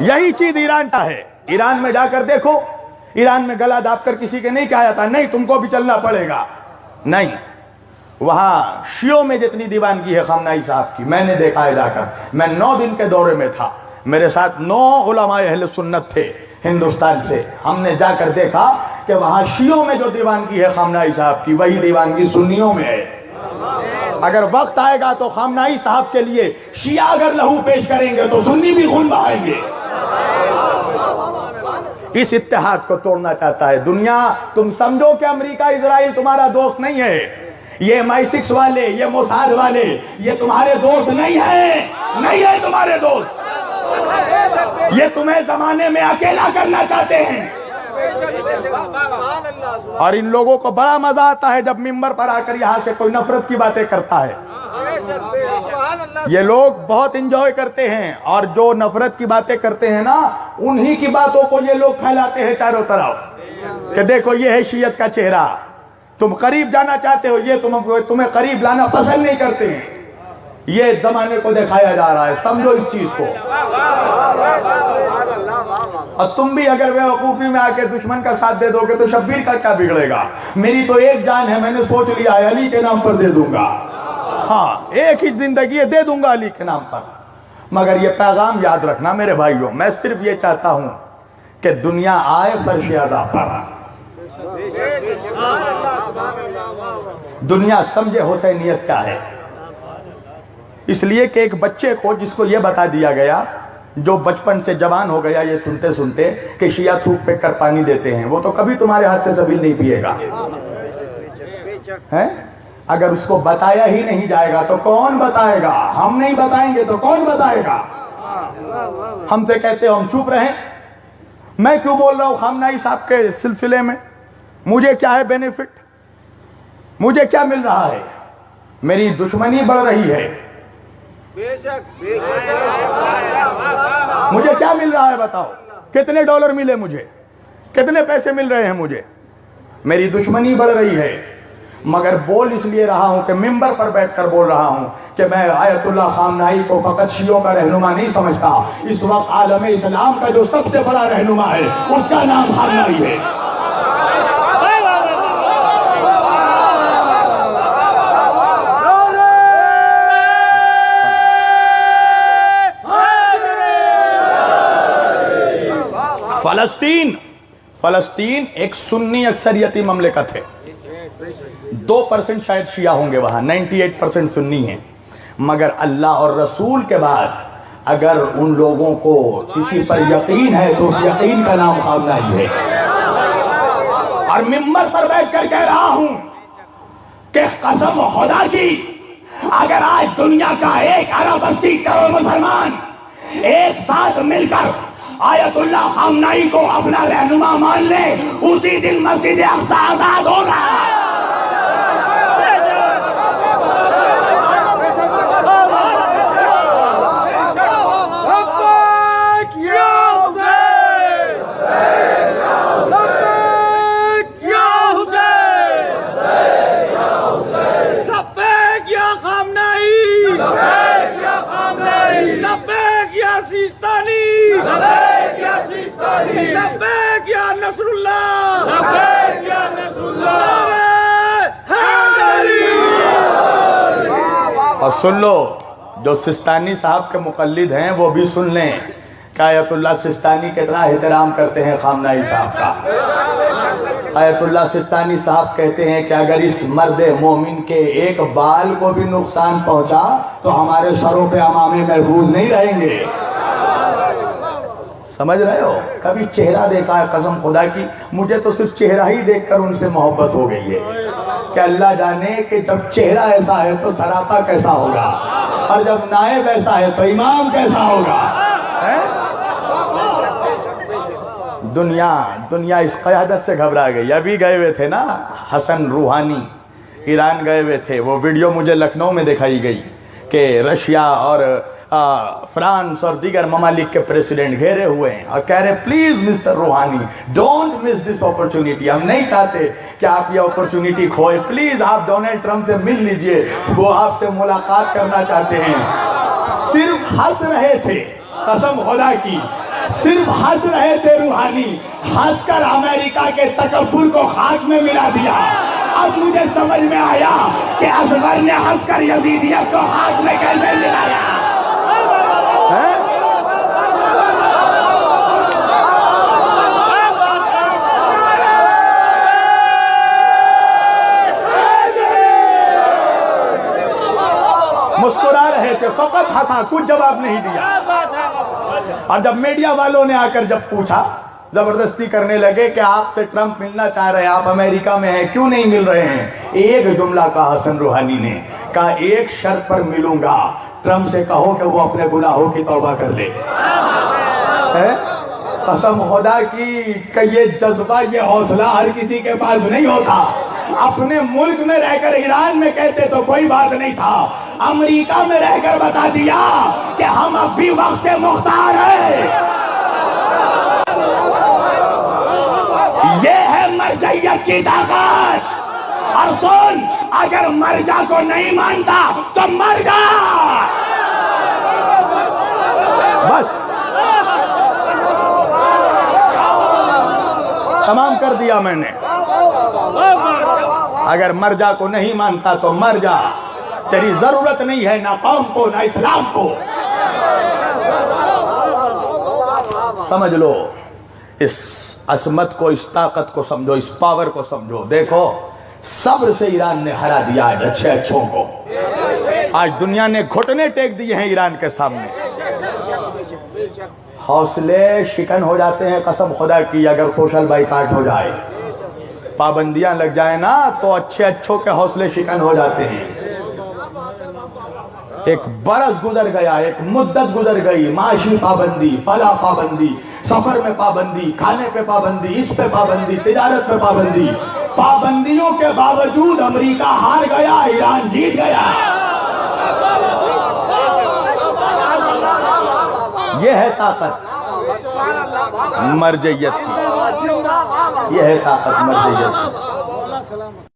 यही चीज ईरान का है। ईरान में जाकर देखो, ईरान में गला दाब कर किसी के नहीं कहा जाता नहीं तुमको भी चलना पड़ेगा, नहीं। वहां शियों में जितनी दीवानगी है खमनाई साहब की, मैंने देखा है जाकर। मैं 9 दिन के दौरे में था, मेरे साथ 9 उलमाए अहले सुन्नत थे हिंदुस्तान से। हमने जाकर देखा कि वहां शियों में जो दीवानगी है खमनाई साहब की, वही दीवानगी सुन्नियों में है। अगर वक्त आएगा तो खमनाई साहब के लिए शिया अगर लहू पेश करेंगे तो सुन्नी भी खून बहाएंगे। इस इत्तेहाद को तोड़ना चाहता है दुनिया। तुम समझो कि अमेरिका इजराइल तुम्हारा दोस्त नहीं है, ये MI6 वाले, ये मोसाद वाले, ये तुम्हारे दोस्त नहीं है, नहीं है तुम्हारे दोस्त। ये तुम्हें जमाने में अकेला करना चाहते हैं। और इन लोगों को बड़ा मजा आता है जब मिंबर पर आकर यहां से कोई नफरत की बातें करता है। ये लोग बहुत इंजॉय करते हैं, और जो नफरत की बातें करते हैं ना, उन्हीं की बातों को ये लोग फैलाते हैं चारों तरफ कि देखो ये है शियत का चेहरा। तुम करीब जाना चाहते हो, ये तुम्हें करीब लाना पसंद नहीं करते हैं। ये जमाने को दिखाया जा रहा है, समझो इस चीज को। और तुम भी अगर बेवकूफी में आके दुश्मन का साथ दे दोगे तो शब्बीर का क्या बिगड़ेगा। मेरी तो एक जान है, मैंने सोच लिया है अली के नाम पर दे दूंगा। हाँ, एक ही जिंदगी है, दे दूंगा अली के नाम पर। मगर ये पैगाम याद रखना मेरे भाइयों, मैं सिर्फ ये चाहता हूं कि दुनिया आए फर्श आज़ा पर, दुनिया समझे हुसैनियत क्या है। इसलिए कि एक बच्चे को जिसको ये बता दिया गया, जो बचपन से जवान हो गया ये सुनते सुनते कि शिया थूक फेंक कर पानी देते हैं, वो तो कभी तुम्हारे हाथ से सबील नहीं पिएगा, है? अगर उसको बताया ही नहीं जाएगा तो कौन बताएगा? हम नहीं बताएंगे तो कौन बताएगा? हमसे कहते हो हम चुप रहें। मैं क्यों बोल रहा हूं खमनाई साहब के सिलसिले में? मुझे क्या है बेनिफिट? मुझे क्या मिल रहा है? मेरी दुश्मनी बढ़ रही है। मुझे क्या मिल रहा है बताओ? कितने डॉलर मिले मुझे? कितने पैसे मिल रहे हैं मुझे? मेरी दुश्मनी बढ़ रही है। मगर बोल इसलिए रहा हूं कि मिंबर पर बैठकर बोल रहा हूं कि मैं आयतुल्लाह खामनाई को फकत शियों का रहनुमा नहीं समझता। इस वक्त आलम इस्लाम का जो सबसे बड़ा रहनुमा है उसका नाम खामनाई है। फलस्तीन एक सुन्नी अक्सरियती ममलिकत है। 2% शायद शिया होंगे वहां, 98% सुन्नी हैं। मगर अल्लाह और रसूल के बाद अगर उन लोगों को किसी पर यकीन है तो उस यकीन का नाम खामनाई है। और मिंबर पर बैठ कर कह रहा हूं कि कसम खुदा की, अगर आज दुनिया का 1 अरब 80 करोड़ मुसलमान एक साथ मिलकर आयतुल्लाह खामनाई को अपना रहनुमा मान ले, उसी दिन मस्जिद अक्सा आजाद होगा। और सुन लो, जो सिस्तानी साहब के मुकल्लिद हैं वो भी सुन लें कि आयतुल्लाह सिस्तानी कितना एहतराम करते हैं खामनाई साहब का। आयतुल्लाह सिस्तानी साहब कहते हैं कि अगर इस मर्द मोमिन के एक बाल को भी नुकसान पहुंचा तो हमारे सरों पे अमामे महफूज नहीं रहेंगे। समझ रहे हो? कभी चेहरा देखा है? कसम खुदा की मुझे तो सिर्फ चेहरा ही देखकर उनसे मोहब्बत हो गई है कि अल्लाह जाने कि जब चेहरा ऐसा है तो सरापा कैसा होगा, और जब नायब ऐसा है तो इमाम कैसा होगा। दुनिया इस क़यादत से घबरा गई। अभी गए हुए थे ना हसन रूहानी, ईरान गए हुए थे। वो वीडियो मुझे लखनऊ में दिखाई गई कि रशिया और फ्रांस और दीगर ममालिक के प्रेसिडेंट घेरे हुए हैं और कह रहे प्लीज मिस्टर रूहानी डोंट मिस दिस अपॉर्चुनिटी। हम नहीं चाहते कि आप ये अपॉर्चुनिटी खोए, प्लीज आप डोनाल्ड ट्रंप से मिल लीजिए, वो आपसे मुलाकात करना चाहते हैं। सिर्फ हंस रहे थे, कसम खुदा की, सिर्फ हंस रहे थे रूहानी, हंसकर अमेरिका के तकब्बुर को खाक में मिला दिया। अब मुझे समझ में आया कि असगर ने हंसकर यजीदियत को खाक में कैसे मिलाया है? मुस्कुरा रहे थे, फकत हंसा, कुछ जवाब नहीं दिया। और जब मीडिया वालों ने आकर जब पूछा, जबरदस्ती करने लगे कि आपसे ट्रंप मिलना चाह रहे हैं, आप अमेरिका में हैं, क्यों नहीं मिल रहे हैं? एक जुमला कहा हसन रूहानी ने, कहा एक शर्त पर मिलूंगा, ट्रंप से कहो कि वो अपने गुनाहों की तौबा कर ले। है? कसम खुदा की ये जज्बा, ये हौसला हर किसी के पास नहीं होता। अपने मुल्क में रहकर ईरान में कहते तो कोई बात नहीं था, अमेरिका में रहकर बता दिया कि हम अब भी वक्त मुख्तार हैं। ये है मरजइयत की ताकत। और सुन, अगर मरजा को नहीं मानता तो मर जा, बस तमाम कर दिया मैंने। अगर मरजा को नहीं मानता तो मर जा, तेरी जरूरत नहीं है ना कौम को ना इस्लाम को। समझ लो, इस असमत को, इस ताकत को समझो, इस पावर को समझो। देखो, सब्र से ईरान ने हरा दिया आज अच्छे अच्छों को। आज दुनिया ने घुटने टेक दिए हैं ईरान के सामने। हौसले शिकन हो जाते हैं कसम खुदा की, अगर सोशल बाइकाट हो जाए, पाबंदियां लग जाए ना, तो अच्छे अच्छों के हौसले शिकन हो जाते हैं। एक बरस गुजर गया, एक मुद्दत गुजर गई, माशी पाबंदी, फला पाबंदी, सफर में पाबंदी, खाने पे पाबंदी, इस पे पाबंदी, तिजारत पे पाबंदी। पाबंदियों के बावजूद अमेरिका हार गया, ईरान जीत गया। यह है ताकत मरजइयत की, यह है ताकत मरजइयत की।